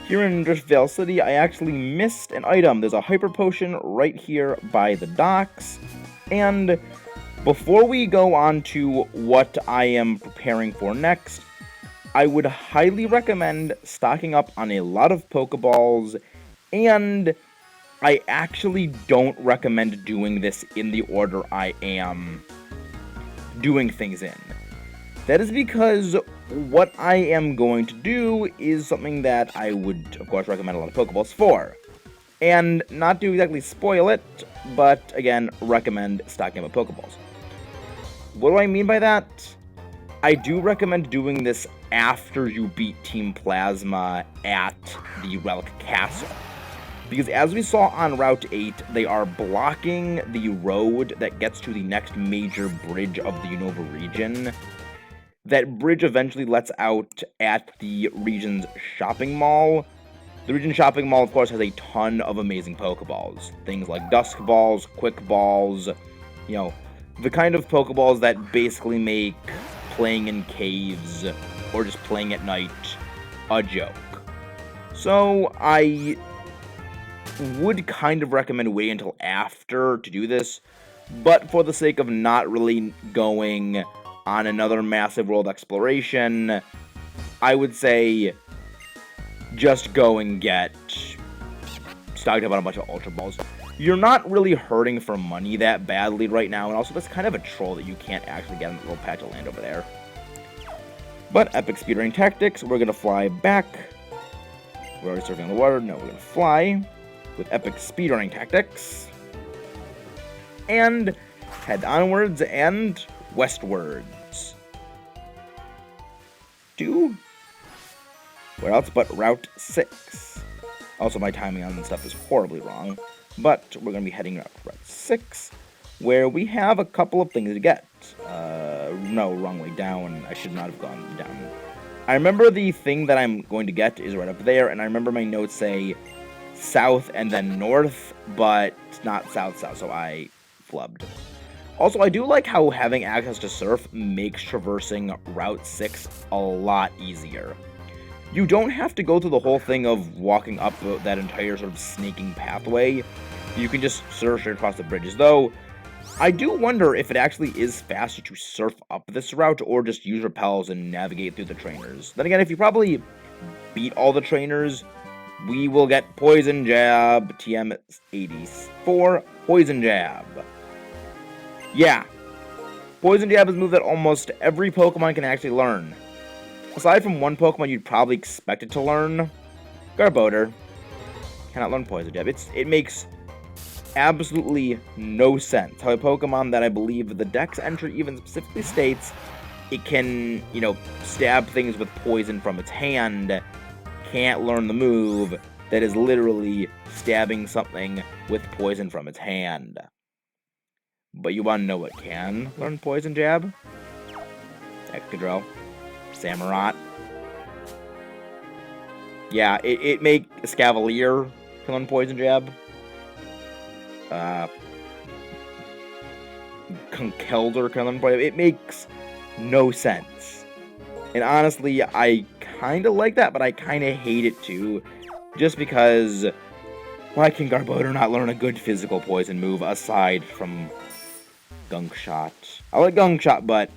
Here in Driftvale City, I actually missed an item. There's a Hyper Potion right here by the docks. And before we go on to what I am preparing for next, I would highly recommend stocking up on a lot of Pokeballs, and I actually don't recommend doing this in the order I am doing things in. That is because what I am going to do is something that I would, of course, recommend a lot of Pokeballs for. And not to exactly spoil it, but again, recommend stocking up Pokeballs. What do I mean by that? I do recommend doing this after you beat Team Plasma at the Relic Castle. Because as we saw on Route 8, they are blocking the road that gets to the next major bridge of the Unova region. That bridge eventually lets out at the region's shopping mall. The region shopping mall, of course, has a ton of amazing Pokeballs. Things like Dusk Balls, Quick Balls, the kind of Pokeballs that basically make playing in caves or just playing at night a joke. So I would kind of recommend waiting until after to do this, but for the sake of not really going on another massive world exploration, I would say just go and get stocked up on a bunch of Ultra Balls. You're not really hurting for money that badly right now, and also that's kind of a troll that you can't actually get in the little patch of land over there. But epic speedrunning tactics, we're going to fly back. We're already surfing on the water, no, we're going to fly with epic speedrunning tactics. And head onwards and westwards. To where else but Route 6. Also, my timing on this stuff is horribly wrong, but we're going to be heading up Route 6, where we have a couple of things to get. No, wrong way down. I should not have gone down. I remember the thing that I'm going to get is right up there, and I remember my notes say south and then north, but not south, so I flubbed. Also, I do like how having access to Surf makes traversing Route 6 a lot easier. You don't have to go through the whole thing of walking up that entire sort of snaking pathway. You can just surf straight across the bridges, though I do wonder if it actually is faster to surf up this route or just use repels and navigate through the trainers. Then again, if you probably beat all the trainers, we will get Poison Jab, TM84, Poison Jab. Yeah, Poison Jab is a move that almost every Pokemon can actually learn. Aside from one Pokemon you'd probably expect it to learn, Garbodor cannot learn Poison Jab. It makes absolutely no sense how a Pokemon that I believe the Dex entry even specifically states it can, stab things with poison from its hand, can't learn the move that is literally stabbing something with poison from its hand. But you want to know what can learn Poison Jab? Excadrill. Samurott. Yeah, it make Escavalier can learn Poison Jab. Conkeldurr can learn Poison Jab. It makes no sense. And honestly, I kind of like that, but I kind of hate it too. Just because, why can Garbodor not learn a good physical poison move aside from Gunk Shot? I like Gunk Shot, but,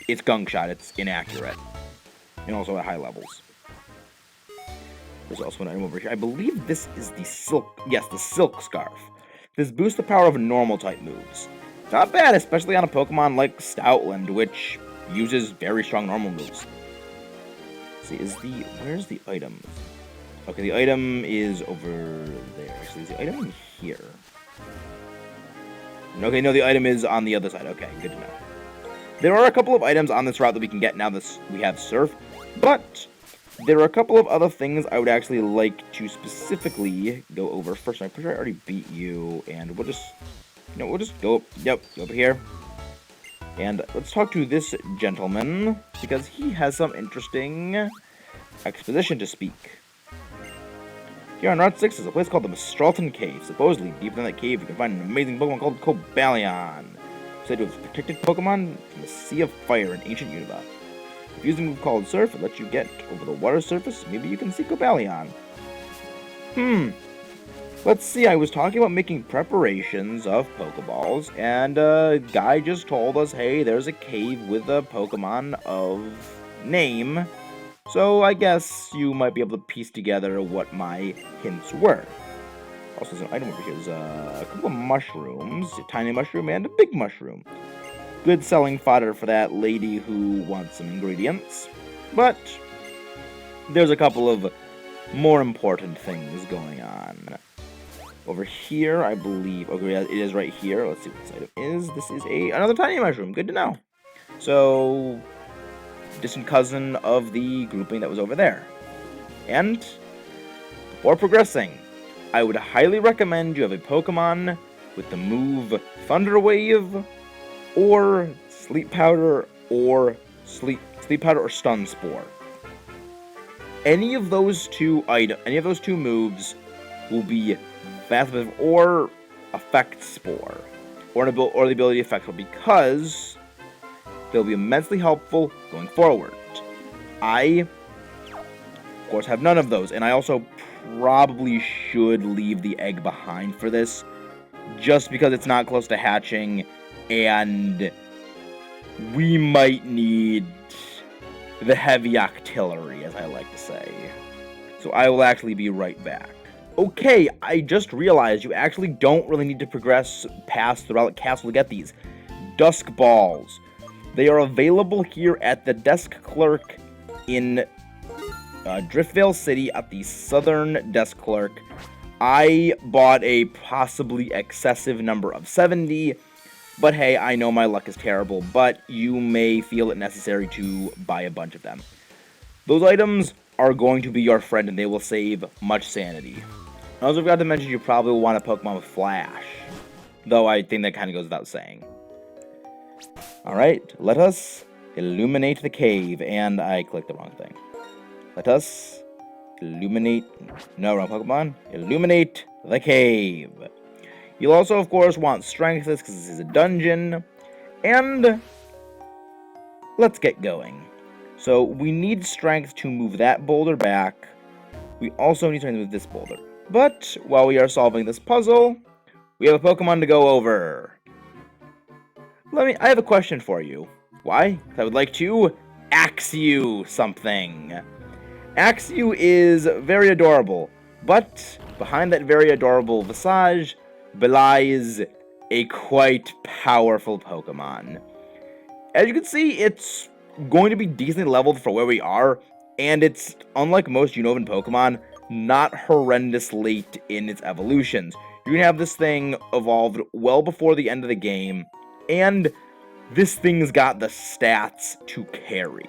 it's Gunk Shot. It's inaccurate. And also at high levels. There's also an item over here. I believe this is the Silk... Yes, the Silk Scarf. This boosts the power of normal type moves. Not bad, especially on a Pokemon like Stoutland, which uses very strong normal moves. Let's see, where's the item? Okay, the item is over there. So is the item here? Okay, no, the item is on the other side. Okay, good to know. There are a couple of items on this route that we can get now that we have Surf, but there are a couple of other things I would actually like to specifically go over first. I'm pretty sure I already beat you, and we'll just, we'll just go over here. And let's talk to this gentleman, because he has some interesting exposition to speak. Here on Route 6 is a place called the Mistralton Cave. Supposedly, deep in that cave, you can find an amazing Pokemon called Cobalion. Said to have protected Pokemon from the Sea of Fire in ancient Unova. If using a move called Surf, it lets you get over the water surface. Maybe you can see Cobalion. Let's see, I was talking about making preparations of Pokeballs, and a guy just told us, hey, there's a cave with a Pokemon of name. So I guess you might be able to piece together what my hints were. Also, there's an item over here. There's a couple of mushrooms, a tiny mushroom and a big mushroom. Good selling fodder for that lady who wants some ingredients. But there's a couple of more important things going on. Over here, I believe... Okay, it is right here. Let's see what this item is. This is another tiny mushroom. Good to know. So, distant cousin of the grouping that was over there. And, before progressing, I would highly recommend you have a Pokemon with the move Thunder Wave, or Sleep Powder, or Sleep Powder or Stun Spore. Any of those two moves will be fast or Effect Spore, or the ability Effect Spore, because they'll be immensely helpful going forward. I, of course, have none of those, and I also probably should leave the egg behind for this, just because it's not close to hatching, and we might need the heavy artillery, as I like to say. So I will actually be right back. Okay, I just realized you actually don't really need to progress past the Relic Castle to get these. Dusk Balls. They are available here at the desk clerk in Driftvale City at the southern desk clerk. I bought a possibly excessive number of 70, but hey, I know my luck is terrible, but you may feel it necessary to buy a bunch of them. Those items are going to be your friend, and they will save much sanity. I also forgot to mention you probably will want a Pokemon with Flash, though I think that kind of goes without saying. Alright, let us illuminate the cave, and I clicked the wrong thing. Let us illuminate... No, wrong Pokemon. Illuminate the cave. You'll also, of course, want Strength, because this is a dungeon. And let's get going. So, we need Strength to move that boulder back. We also need Strength to move this boulder. But, while we are solving this puzzle, we have a Pokemon to go over. I have a question for you. Why? Because I would like to ask you something. Axew is very adorable, but behind that very adorable visage belies a quite powerful Pokemon. As you can see, it's going to be decently leveled for where we are, and it's, unlike most Unova Pokemon, not horrendous late in its evolutions. You're going to have this thing evolved well before the end of the game, and this thing's got the stats to carry.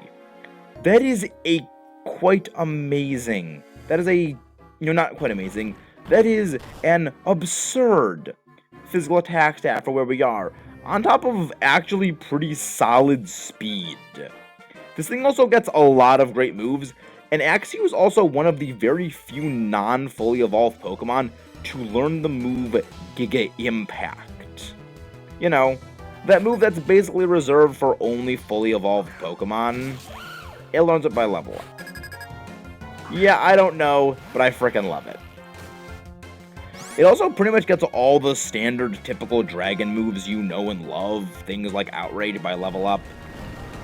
That is a quite amazing. That is a, not quite amazing. That is an absurd physical attack stat for where we are, on top of actually pretty solid speed. This thing also gets a lot of great moves, and Axew is also one of the very few non-fully evolved Pokemon to learn the move Giga Impact. That move that's basically reserved for only fully evolved Pokemon. It learns it by level up. Yeah, I don't know, but I frickin' love it. It also pretty much gets all the standard typical dragon moves you know and love, things like Outrage by level up.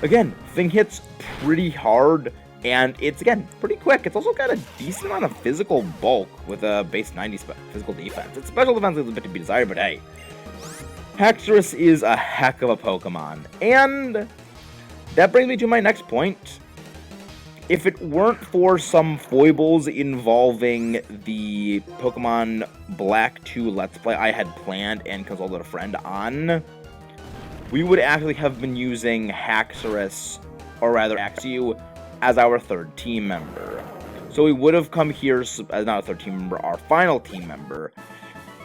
Again, thing hits pretty hard, and it's, again, pretty quick. It's also got a decent amount of physical bulk with a base 90 physical defense. Its special defense is a bit to be desired, but hey. Haxorus is a heck of a Pokemon, and that brings me to my next point. If it weren't for some foibles involving the Pokemon Black 2 Let's Play I had planned and consulted a friend on, we would actually have been using Haxorus, or rather Axew, as our third team member. So we would have come here, as not a third team member, our final team member.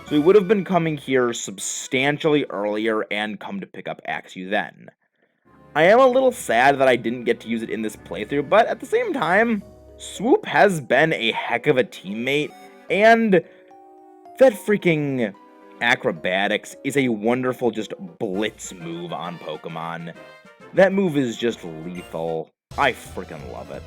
So we would have been coming here substantially earlier and come to pick up Axew then. I am a little sad that I didn't get to use it in this playthrough, but at the same time, Swoop has been a heck of a teammate, and that freaking Acrobatics is a wonderful just blitz move on Pokemon. That move is just lethal. I freaking love it.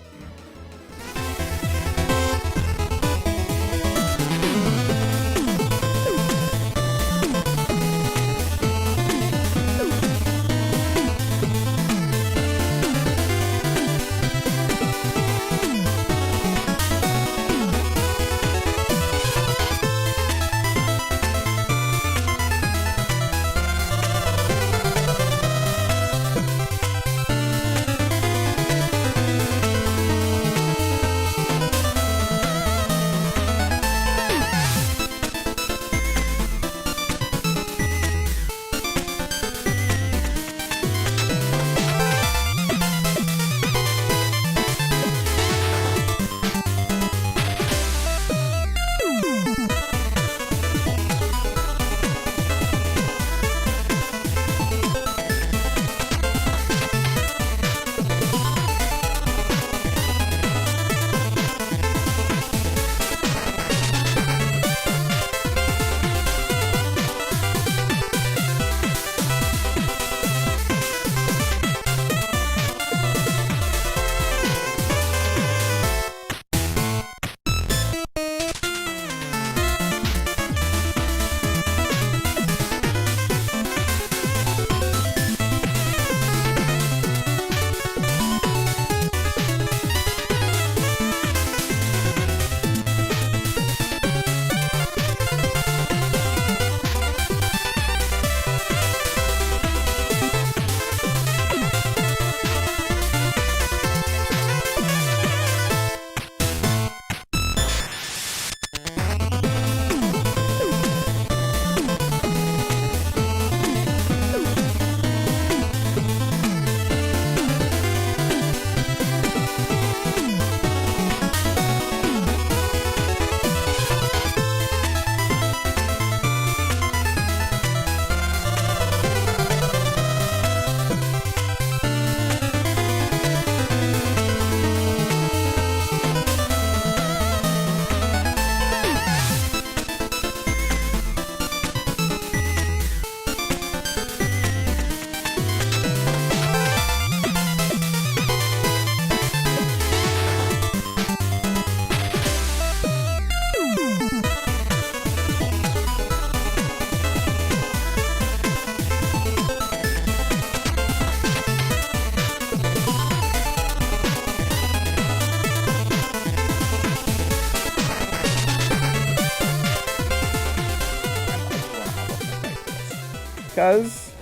Because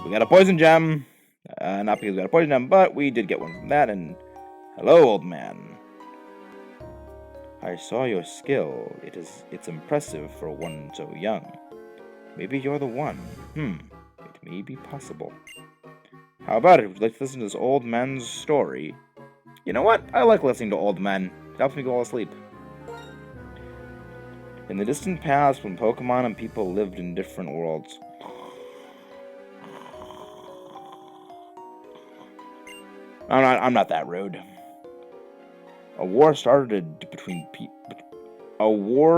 we got a poison gem. Not because we got a poison gem, but we did get one from that. And hello, old man. I saw your skill. It's impressive for one so young. Maybe you're the one. It may be possible. How about it? Would you like to listen to this old man's story? You know what? I like listening to old men. It helps me go asleep. In the distant past, when Pokemon and people lived in different worlds. I'm not that rude. A war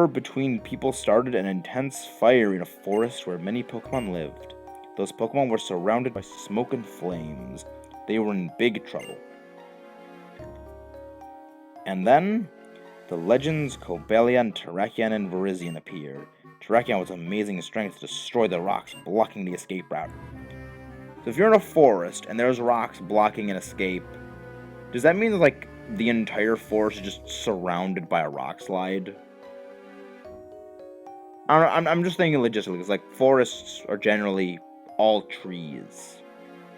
between people started an intense fire in a forest where many Pokemon lived. Those Pokemon were surrounded by smoke and flames. They were in big trouble. And then, the legends Cobalion, Terrakion, and Virizion appeared. Terrakion with amazing strength to destroy the rocks, blocking the escape route. So if you're in a forest and there's rocks blocking an escape, does that mean that, like, the entire forest is just surrounded by a rock slide? I'm just thinking logistically, because, like, forests are generally all trees.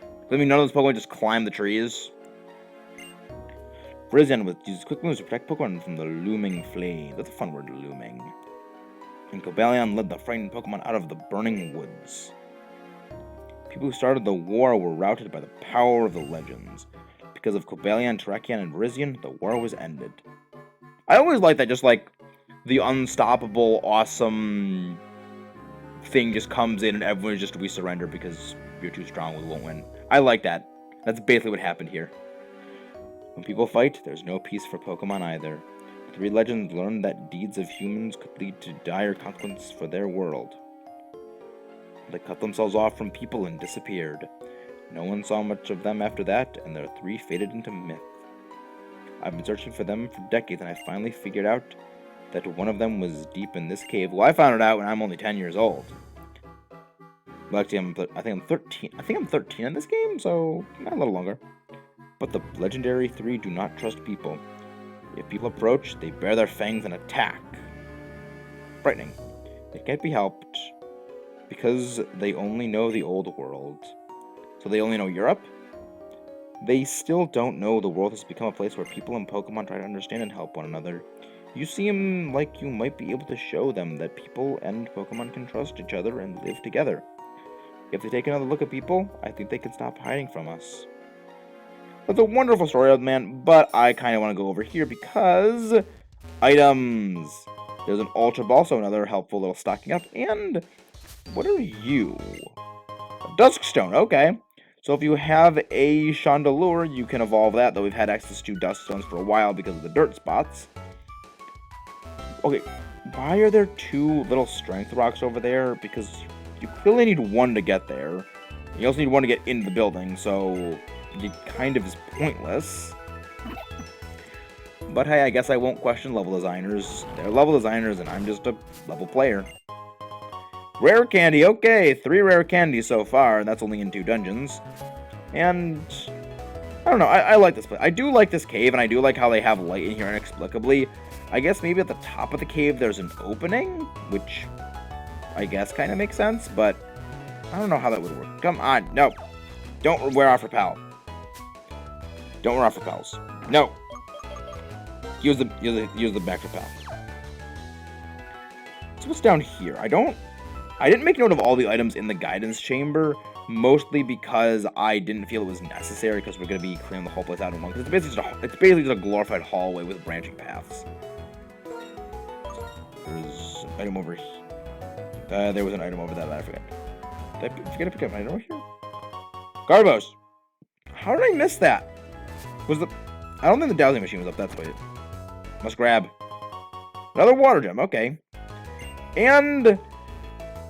Does that mean none of those Pokemon just climb the trees? Virizion uses quick moves to protect Pokemon from the looming flame. That's a fun word, looming. And Cobalion led the frightened Pokemon out of the burning woods. People who started the war were routed by the power of the legends. Because of Cobalion, Terrakion, and Virizion, the war was ended. I always like that, just like the unstoppable, awesome thing just comes in and everyone's just, we surrender because you're too strong, we won't win. I like that. That's basically what happened here. When people fight, there's no peace for Pokemon either. The three legends learned that deeds of humans could lead to dire consequences for their world. They cut themselves off from people and disappeared. No one saw much of them after that, and their 3 faded into myth. I've been searching for them for decades, and I finally figured out that one of them was deep in this cave. Well, I found it out when I'm only 10 years old. Well, actually, I think I'm 13. I think I'm 13 in this game, so not a little longer. But the legendary 3 do not trust people. If people approach, they bare their fangs and attack. Frightening. It can't be helped, because they only know the old world. So they only know Europe? They still don't know the world has become a place where people and Pokemon try to understand and help one another. You seem like you might be able to show them that people and Pokemon can trust each other and live together. If they take another look at people, I think they can stop hiding from us. That's a wonderful story, old man, but I kind of want to go over here because items. There's an Ultra Ball, so another helpful little stocking up. And what are you? A Dusk Stone, okay. So if you have a Chandelure, you can evolve that, though we've had access to Dusk Stones for a while because of the dirt spots. Okay, why are there 2 little Strength Rocks over there? Because you clearly need 1 to get there. You also need 1 to get into the building, so it kind of is pointless. But hey, I guess I won't question level designers. They're level designers, and I'm just a level player. Rare candy, okay, 3 rare candies so far, and that's only in 2 dungeons. And I don't know, I like this place. I do like this cave, and I do like how they have light in here inexplicably. I guess maybe at the top of the cave there's an opening, which I guess kind of makes sense, but I don't know how that would work. Come on, no. Don't wear off repel. Don't wear off repels. No. Use the back repel. So what's down here? I didn't make note of all the items in the guidance chamber, mostly because I didn't feel it was necessary, because we're going to be clearing the whole place out in one. Because it's basically just a glorified hallway with branching paths. There's an item over here. There was an item over that I forgot. Did I forget to pick up an item over here? Garbos! How did I miss that? I don't think the dowsing machine was up that way. Must grab. Another water gem, okay. And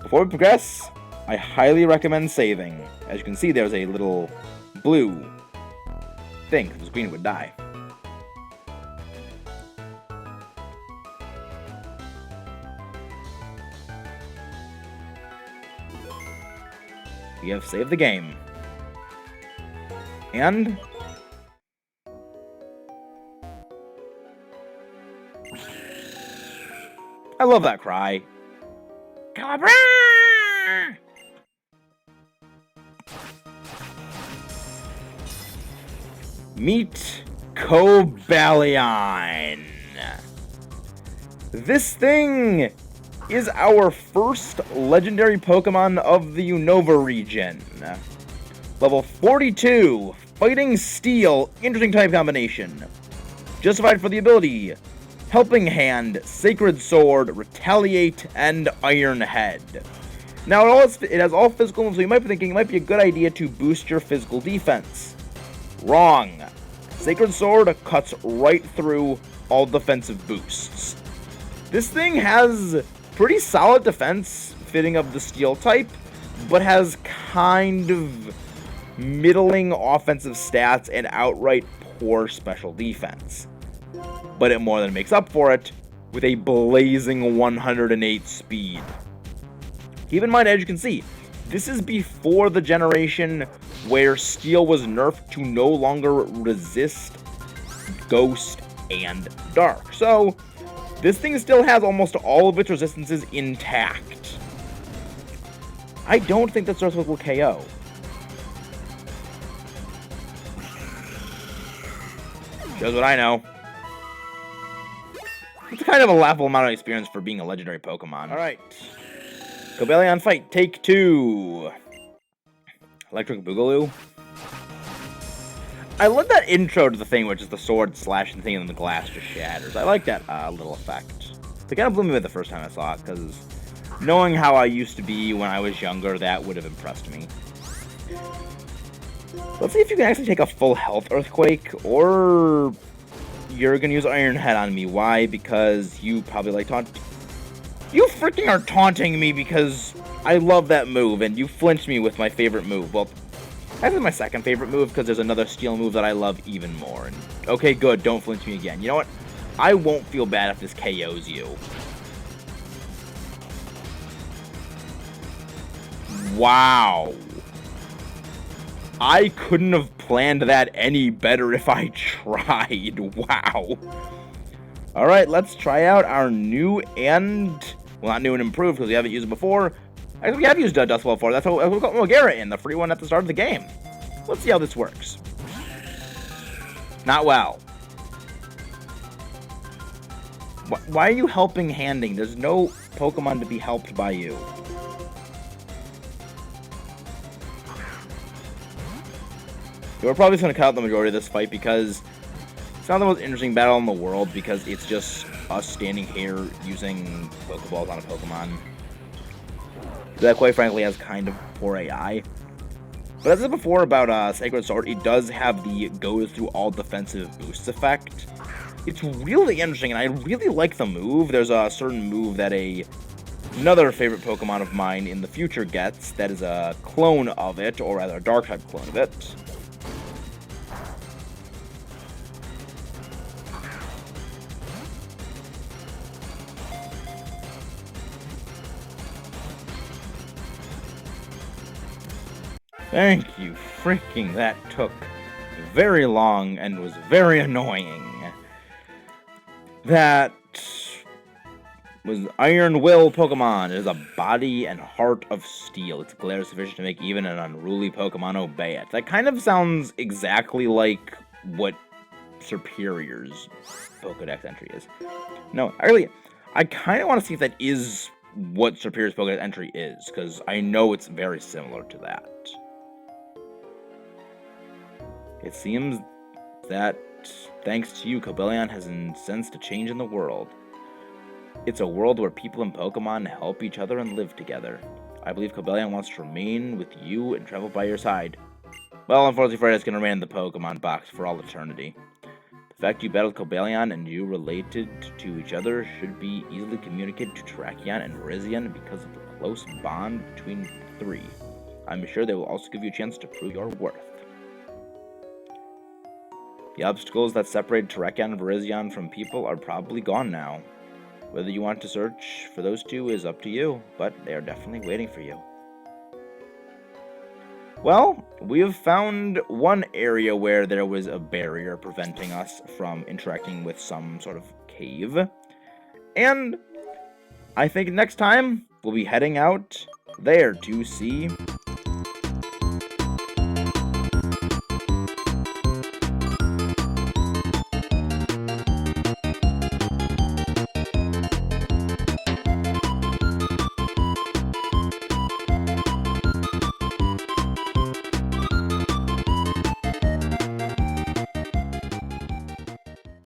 before we progress, I highly recommend saving. As you can see, there's a little blue thing. If it was green, it would die. We have saved the game. And I love that cry. Cobra! Meet Cobalion. This thing is our first legendary Pokemon of the Unova region. Level 42, Fighting Steel, interesting type combination. Justified for the ability Helping Hand, Sacred Sword, Retaliate, and Iron Head. Now, it has all physical moves, so you might be thinking it might be a good idea to boost your physical defense. Wrong. Sacred Sword cuts right through all defensive boosts. This thing has pretty solid defense, fitting of the Steel type, but has kind of middling offensive stats and outright poor special defense. But it more than makes up for it with a blazing 108 speed. Keep in mind, as you can see, this is before the generation where Steel was nerfed to no longer resist Ghost and Dark. So, this thing still has almost all of its resistances intact. I don't think that Surfsword will KO. Shows what I know. It's kind of a laughable amount of experience for being a legendary Pokemon. Alright. Cobalion fight, take 2. Electric Boogaloo. I love that intro to the thing, which is the sword slashing thing and the glass just shatters. I like that little effect. It kind of blew me away the first time I saw it, because knowing how I used to be when I was younger, that would have impressed me. Let's see if you can actually take a full health Earthquake, or you're gonna use Iron Head on me. Why? Because you probably like taunt. You freaking are taunting me because I love that move, and you flinched me with my favorite move. Well, That's my second favorite move, because there's another steel move that I love even more. And, okay, good, don't flinch me again. You know what? I won't feel bad if this KOs you. Wow. I couldn't have planned that any better if I tried. Wow. Alright, let's try out our new and... well, not new and improved, because we haven't used it before. Actually, we have used Dust Ball before. That's how we got Mogera in, the free one at the start of the game. Let's see how this works. Not well. Why are you helping handing? There's no Pokemon to be helped by you. We're probably just going to cut out the majority of this fight because it's not the most interesting battle in the world, because it's just us standing here using Pokeballs on a Pokemon. That, quite frankly, has kind of poor AI. But as I said before about Sacred Sword, it does have the goes through all defensive boosts effect. It's really interesting, and I really like the move. There's a certain move that another favorite Pokemon of mine in the future gets that is a clone of it, or rather a Dark-type clone of it. Thank you, freaking, that took very long and was very annoying. That was Iron Will Pokemon. It is a body and heart of steel. Its glare is sufficient to make even an unruly Pokemon obey it. That kind of sounds exactly like what Superior's Pokedex entry is. No, actually, I kind of want to see if that is what Superior's Pokedex entry is, because I know it's very similar to that. It seems that, thanks to you, Cobalion has sensed a change in the world. It's a world where people and Pokemon help each other and live together. I believe Cobalion wants to remain with you and travel by your side. Well, unfortunately, Freddy's going to remain in the Pokemon box for all eternity. The fact you battled Cobalion and you related to each other should be easily communicated to Terrakion and Virizion because of the close bond between the three. I'm sure they will also give you a chance to prove your worth. The obstacles that separate Terrakion and Virizion from people are probably gone now. Whether you want to search for those two is up to you, but they are definitely waiting for you. Well, we have found one area where there was a barrier preventing us from interacting with some sort of cave. And I think next time we'll be heading out there to see